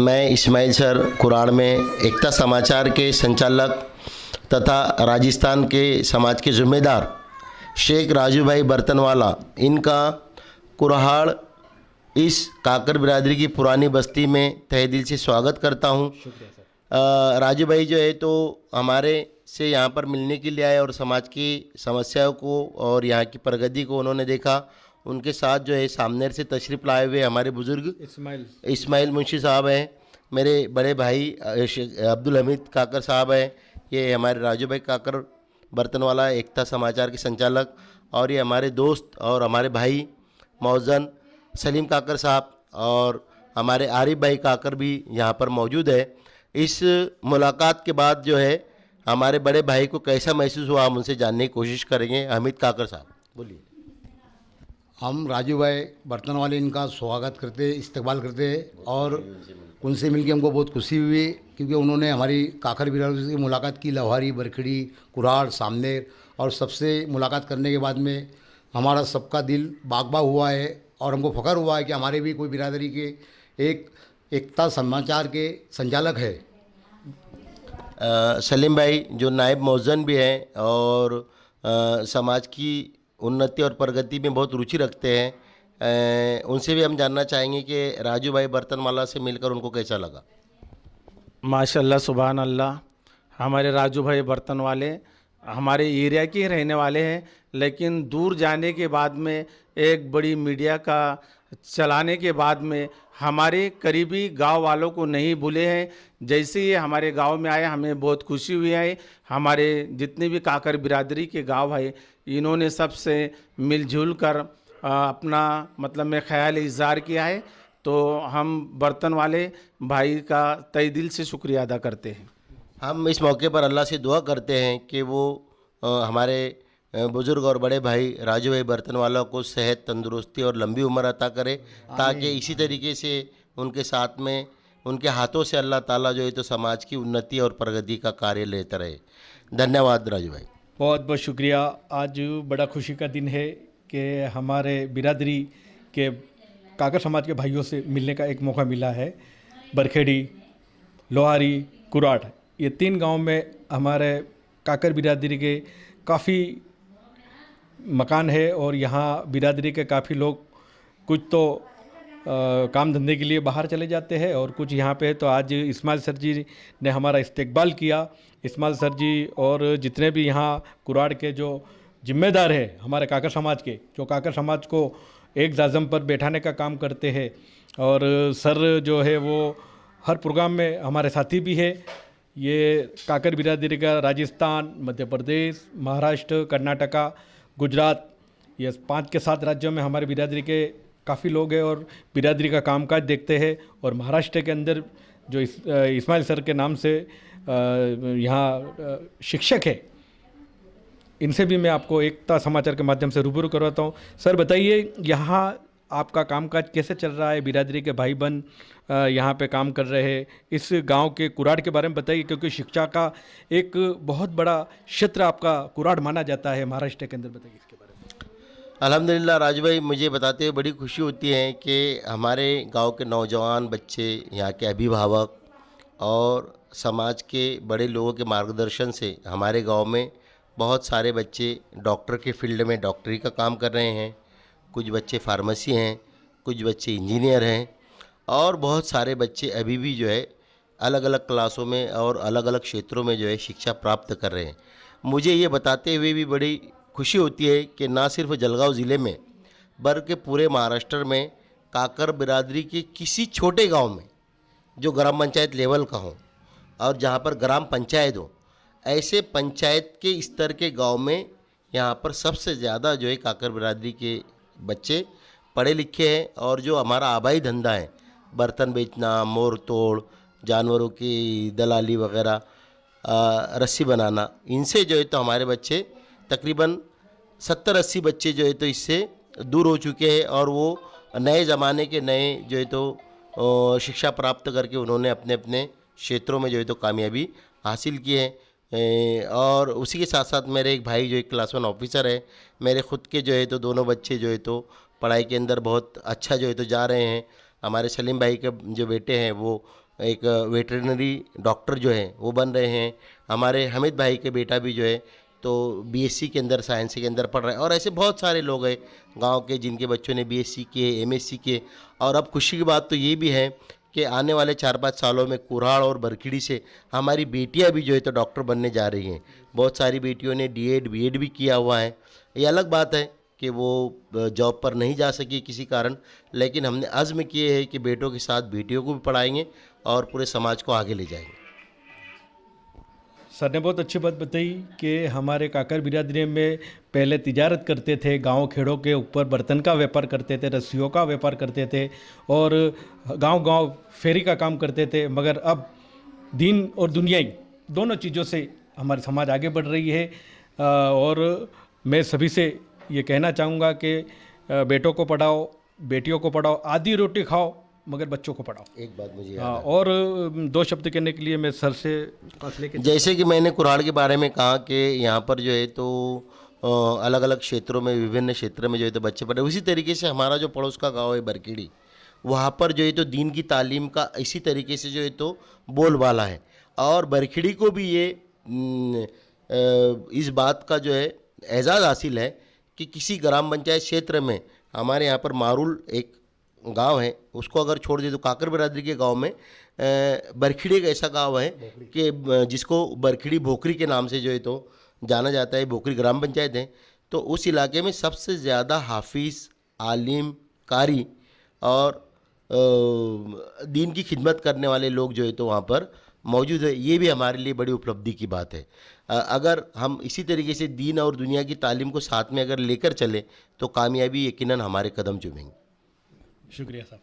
मैं इस्माइल सर कुराड़ में एकता समाचार के संचालक तथा राजस्थान के समाज के ज़िम्मेदार शेख राजू भाई बर्तनवाला, इनका कुराड़ इस काकर बिरादरी की पुरानी बस्ती में तहे दिल से स्वागत करता हूँ। राजू भाई जो है तो हमारे से यहाँ पर मिलने के लिए आए और समाज की समस्याओं को और यहाँ की प्रगति को उन्होंने देखा। उनके साथ जो है सामनेर से तशरीफ़ लाए हुए हमारे बुज़ुर्ग इस्माइल मुंशी साहब हैं, मेरे बड़े भाई अब्दुल हमीद काकर साहब हैं, ये हमारे राजू भाई काकर बर्तनवाला एकता समाचार के संचालक, और ये हमारे दोस्त और हमारे भाई मौजन सलीम काकर साहब और हमारे आरिफ भाई काकर भी यहाँ पर मौजूद है। इस मुलाकात के बाद जो है हमारे बड़े भाई को कैसा महसूस हुआ, हम उनसे जानने की कोशिश करेंगे। हमीद काकर साहब बोलिए। हम राजू भाई बर्तन वाले इनका स्वागत करते, इस्तकबाल करते और उनसे मिलकर हमको बहुत खुशी हुई, क्योंकि उन्होंने हमारी काकर बिरादरी से मुलाकात की, लवारी, बरखड़ी, कुराड़, सामनेर, और सबसे मुलाकात करने के बाद में हमारा सबका दिल बाग बाग हुआ है और हमको फ़ख्र हुआ है कि हमारे भी कोई बिरादरी के एक एकता समाचार के संचालक है। सलीम भाई जो नायब मौजन भी हैं और समाज की उन्नति और प्रगति में बहुत रुचि रखते हैं, उनसे भी हम जानना चाहेंगे कि राजू भाई बर्तनवाला से मिलकर उनको कैसा लगा। माशाल्लाह, सुभान अल्लाह। हमारे राजू भाई बर्तनवाले हमारे एरिया के ही रहने वाले हैं, लेकिन दूर जाने के बाद में एक बड़ी मीडिया का चलाने के बाद में हमारे करीबी गांव वालों को नहीं भूले हैं। जैसे ही हमारे गांव में आए हमें बहुत खुशी हुई है। हमारे जितने भी काकर बिरादरी के गांव है, इन्होंने सबसे मिलजुल कर अपना मतलब में ख्याल इज़हार किया है, तो हम बर्तन वाले भाई का तहे दिल से शुक्रिया अदा करते हैं। हम इस मौके पर अल्लाह से दुआ करते हैं कि वो हमारे बुज़ुर्ग और बड़े भाई राजू भाई बर्तनवाला को सेहत, तंदुरुस्ती और लंबी उम्र अता करे, ताकि इसी तरीके से उनके साथ में उनके हाथों से अल्लाह ताला जो है तो समाज की उन्नति और प्रगति का कार्य लेता रहे। धन्यवाद राजू भाई, बहुत बहुत शुक्रिया। आज बड़ा खुशी का दिन है कि हमारे बिरादरी के काकर समाज के भाइयों से मिलने का एक मौका मिला है। बरखेड़ी, लोहारी, कुराड़, ये 3 गांव में हमारे काकर बिरादरी के काफ़ी मकान है और यहाँ बिरादरी के काफ़ी लोग कुछ तो काम धंधे के लिए बाहर चले जाते हैं और कुछ यहाँ पे है। तो आज इस्माइल सर जी ने हमारा इस्तकबाल किया। इस्माइल सर जी और जितने भी यहाँ कुराड़ के जो जिम्मेदार हैं हमारे काकर समाज के, जो काकर समाज को एक जाज़म पर बैठाने का काम करते हैं, और सर जो है वो हर प्रोग्राम में हमारे साथी भी है। ये काकर बिरादरी का राजस्थान, मध्य प्रदेश, महाराष्ट्र, कर्नाटका, गुजरात, ये 5 के 7 राज्यों में हमारे बिरादरी के काफ़ी लोग हैं और बिरादरी का कामकाज देखते हैं। और महाराष्ट्र के अंदर जो इस्माइल सर के नाम से यहाँ शिक्षक है, इनसे भी मैं आपको एकता समाचार के माध्यम से रूबरू करवाता हूँ। सर बताइए, यहाँ आपका कामकाज कैसे चल रहा है? बिरादरी के भाई बहन यहाँ पे काम कर रहे हैं। इस गांव के कुराड़ के बारे में बताइए, क्योंकि शिक्षा का एक बहुत बड़ा क्षेत्र आपका कुराड़ माना जाता है महाराष्ट्र के अंदर। बताइए इसके बारे में। अल्हम्दुलिल्लाह राजू भाई, मुझे बताते हुए बड़ी खुशी होती है कि हमारे गांव के नौजवान बच्चे, यहाँ के अभिभावक और समाज के बड़े लोगों के मार्गदर्शन से हमारे गांव में बहुत सारे बच्चे डॉक्टर के फील्ड में डॉक्टरी का काम कर रहे हैं, कुछ बच्चे फार्मेसी हैं, कुछ बच्चे इंजीनियर हैं, और बहुत सारे बच्चे अभी भी जो है अलग अलग क्लासों में और अलग अलग क्षेत्रों में जो है शिक्षा प्राप्त कर रहे हैं। मुझे ये बताते हुए भी बड़ी खुशी होती है कि ना सिर्फ जलगांव ज़िले में बल्कि पूरे महाराष्ट्र में काकर बिरादरी के किसी छोटे गांव में जो ग्राम पंचायत लेवल का हो और जहां पर ग्राम पंचायत हो, ऐसे पंचायत के स्तर के गांव में यहाँ पर सबसे ज़्यादा जो है काकर बिरादरी के बच्चे पढ़े लिखे हैं। और जो हमारा आबाई धंधा है, बर्तन बेचना, मोर तोड़, जानवरों की दलाली वगैरह, रस्सी बनाना, इनसे जो है तो हमारे बच्चे तकरीबन 70-80 बच्चे जो है तो इससे दूर हो चुके हैं और वो नए ज़माने के नए जो है तो शिक्षा प्राप्त करके उन्होंने अपने अपने क्षेत्रों में जो है तो कामयाबी हासिल की है। और उसी के साथ साथ मेरे एक भाई जो एक क्लास 1 ऑफिसर है, मेरे ख़ुद के जो है तो दोनों बच्चे जो है तो पढ़ाई के अंदर बहुत अच्छा जो है तो जा रहे हैं। हमारे सलीम भाई के जो बेटे हैं वो एक वेटरनरी डॉक्टर जो है वो बन रहे हैं। हमारे हामिद भाई के बेटा भी जो है तो बीएससी के अंदर साइंस के अंदर पढ़ रहे हैं। और ऐसे बहुत सारे लोग हैं गांव के जिनके बच्चों ने बीएससी किए, एमएससी किए। और अब खुशी की बात तो ये भी है कि आने वाले 4-5 सालों में कुराड़ और बरखिड़ी से हमारी बेटियां भी जो है तो डॉक्टर बनने जा रही हैं। बहुत सारी बेटियों ने डीएड बीएड भी किया हुआ है। ये अलग बात है कि वो जॉब पर नहीं जा सकी किसी कारण, लेकिन हमने अज़्म किए है कि बेटों के साथ बेटियों को भी पढ़ाएंगे और पूरे समाज को आगे ले जाएंगे। सर ने बहुत अच्छी बात बताई कि हमारे काकर बिरादरी में पहले तिजारत करते थे, गांव खेड़ों के ऊपर बर्तन का व्यापार करते थे, रस्सियों का व्यापार करते थे और गांव-गांव फेरी का काम करते थे। मगर अब दीन और दुनियाई दोनों चीज़ों से हमारी समाज आगे बढ़ रही है। और मैं सभी से ये कहना चाहूँगा कि बेटों को पढ़ाओ, बेटियों को पढ़ाओ, आधी रोटी खाओ मगर बच्चों को पढ़ाओ। एक बात मुझे हाँ, और 2 शब्द कहने के लिए मैं सर से फासले के जैसे कि मैंने कुराड़ के बारे में कहा कि यहाँ पर जो है तो अलग अलग क्षेत्रों में, विभिन्न क्षेत्र में जो है तो बच्चे पढ़े। उसी तरीके से हमारा जो पड़ोस का गांव है बरखेड़ी, वहाँ पर जो है तो दीन की तालीम का इसी तरीके से जो है तो बोलबाला है। और बरखेड़ी को भी ये इस बात का जो है एजाज़ हासिल है कि किसी ग्राम पंचायत क्षेत्र में, हमारे यहाँ पर मारुल एक गांव है, उसको अगर छोड़ दे तो काकर बिरादरी के गांव में बरखेड़ी एक ऐसा गांव है कि जिसको बरखेड़ी भोकरी के नाम से जो है तो जाना जाता है। भोकरी ग्राम पंचायत है। तो उस इलाके में सबसे ज़्यादा हाफिज़, आलिम, कारी और दीन की खिदमत करने वाले लोग जो है तो वहाँ पर मौजूद है। ये भी हमारे लिए बड़ी उपलब्धि की बात है। अगर हम इसी तरीके से दीन और दुनिया की तालीम को साथ में अगर लेकर चले तो कामयाबी यकीनन हमारे कदम चूमेंगे। शुक्रिया साहब।